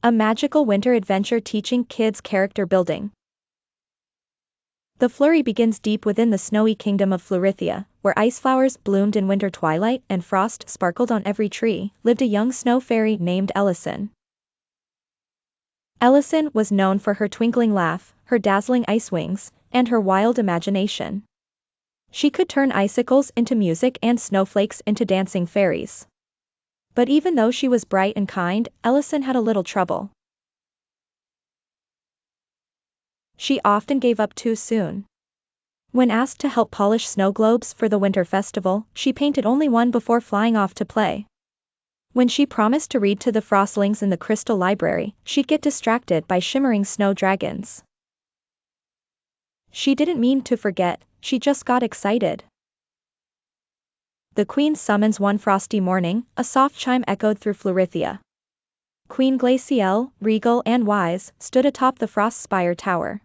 A magical winter adventure teaching kids character building. The flurry begins deep within the snowy kingdom of Flurithia, where ice flowers bloomed in winter twilight and frost sparkled on every tree, lived a young snow fairy named Ellison. Ellison was known for her twinkling laugh, her dazzling ice wings, and her wild imagination. She could turn icicles into music and snowflakes into dancing fairies. But even though she was bright and kind, Ellison had a little trouble. She often gave up too soon. When asked to help polish snow globes for the winter festival, she painted only one before flying off to play. When she promised to read to the frostlings in the crystal library, she'd get distracted by shimmering snow dragons. She didn't mean to forget, she just got excited. The Queen's summons one frosty morning, a soft chime echoed through Flurithia. Queen Glacielle, regal and wise, stood atop the frost spire tower.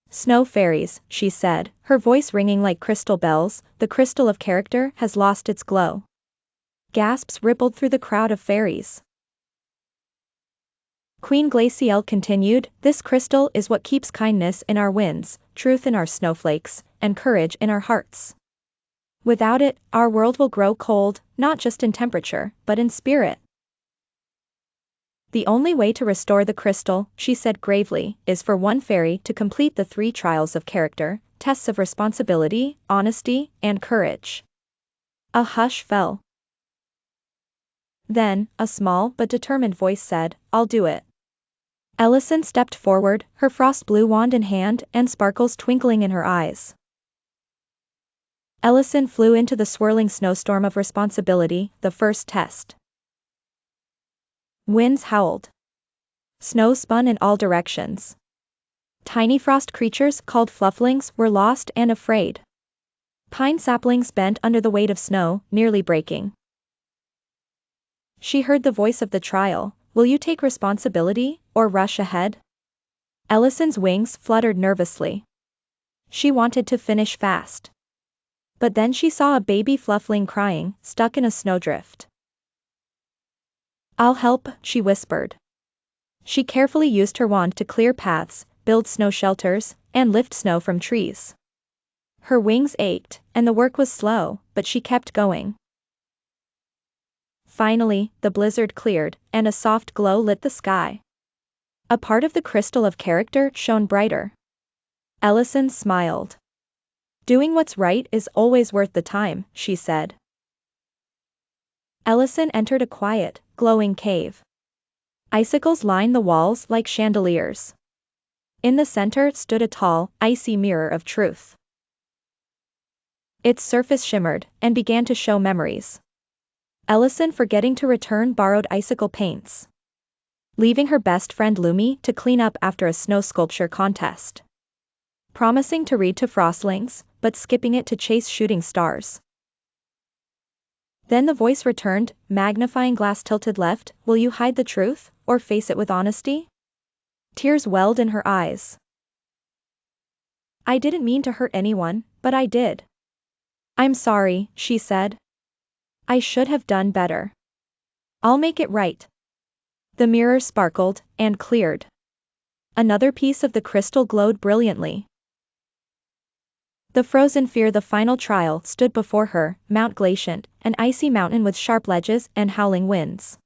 "Snow fairies," she said, her voice ringing like crystal bells, "the crystal of character has lost its glow." Gasps rippled through the crowd of fairies. Queen Glacielle continued, "This crystal is what keeps kindness in our winds, truth in our snowflakes, and courage in our hearts. Without it, our world will grow cold, not just in temperature, but in spirit. The only way to restore the crystal," she said gravely, "is for one fairy to complete the 3 trials of character, tests of responsibility, honesty, and courage." A hush fell. Then, a small but determined voice said, "I'll do it." Ellison stepped forward, her frost blue wand in hand and sparkles twinkling in her eyes. Ellison flew into the swirling snowstorm of responsibility, the first test. Winds howled. Snow spun in all directions. Tiny frost creatures called flufflings were lost and afraid. Pine saplings bent under the weight of snow, nearly breaking. She heard the voice of the trial, "Will you take responsibility, or rush ahead?" Ellison's wings fluttered nervously. She wanted to finish fast. But then she saw a baby fluffling crying, stuck in a snowdrift. "I'll help," she whispered. She carefully used her wand to clear paths, build snow shelters, and lift snow from trees. Her wings ached, and the work was slow, but she kept going. Finally, the blizzard cleared, and a soft glow lit the sky. A part of the crystal of character shone brighter. Ellison smiled. "Doing what's right is always worth the time," she said. Ellison entered a quiet, glowing cave. Icicles lined the walls like chandeliers. In the center stood a tall, icy mirror of truth. Its surface shimmered, and began to show memories. Ellison forgetting to return borrowed icicle paints. Leaving her best friend Lumi to clean up after a snow sculpture contest. Promising to read to frostlings, but skipping it to chase shooting stars. Then the voice returned, magnifying glass tilted left, "Will you hide the truth, or face it with honesty?" Tears welled in her eyes. "I didn't mean to hurt anyone, but I did. I'm sorry," she said. "I should have done better. I'll make it right." The mirror sparkled, and cleared. Another piece of the crystal glowed brilliantly. The frozen fear the final trial stood before her, Mount Glaciant, an icy mountain with sharp ledges and howling winds.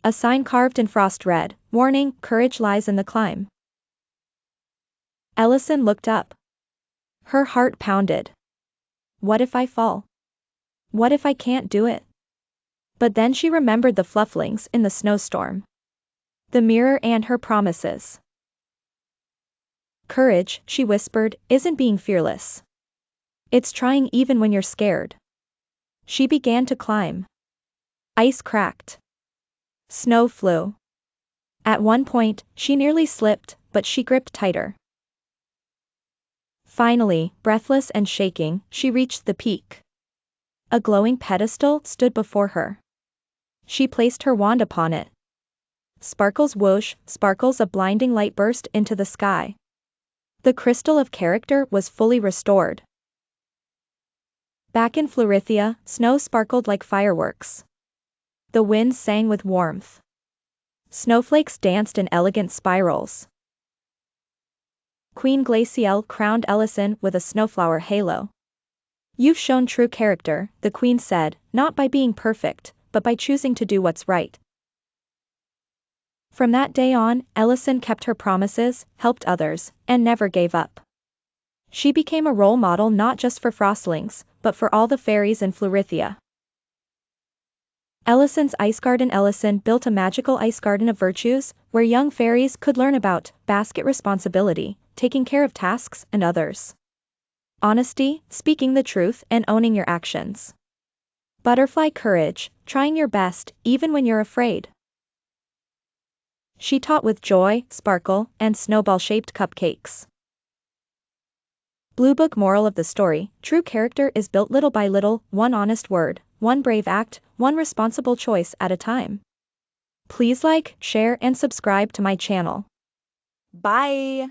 A sign carved in frost read, "Warning, courage lies in the climb." Ellison looked up. Her heart pounded. What if I fall? What if I can't do it? But then she remembered the flufflings in the snowstorm. The mirror and her promises. "Courage," she whispered, "isn't being fearless. It's trying even when you're scared." She began to climb. Ice cracked. Snow flew. At one point, she nearly slipped, but she gripped tighter. Finally, breathless and shaking, she reached the peak. A glowing pedestal stood before her. She placed her wand upon it. Sparkles whoosh, sparkles of blinding light burst into the sky. The crystal of character was fully restored. Back in Flurithia, snow sparkled like fireworks. The winds sang with warmth. Snowflakes danced in elegant spirals. Queen Glacial crowned Ellison with a snowflower halo. You've shown true character, the queen said, not by being perfect, but by choosing to do what's right. From that day on, Ellison kept her promises, helped others, and never gave up. She became a role model not just for Frostlings, but for all the fairies in Flurithia. Ellison's Ice Garden. Ellison built a magical ice garden of virtues, where young fairies could learn about basket responsibility, taking care of tasks and others. Honesty, speaking the truth, and owning your actions. Butterfly courage, trying your best, even when you're afraid. She taught with joy, sparkle, and snowball-shaped cupcakes. Blue Book. Moral of the story: true character is built little by little, one honest word, one brave act, one responsible choice at a time. Please like, share, and subscribe to my channel. Bye!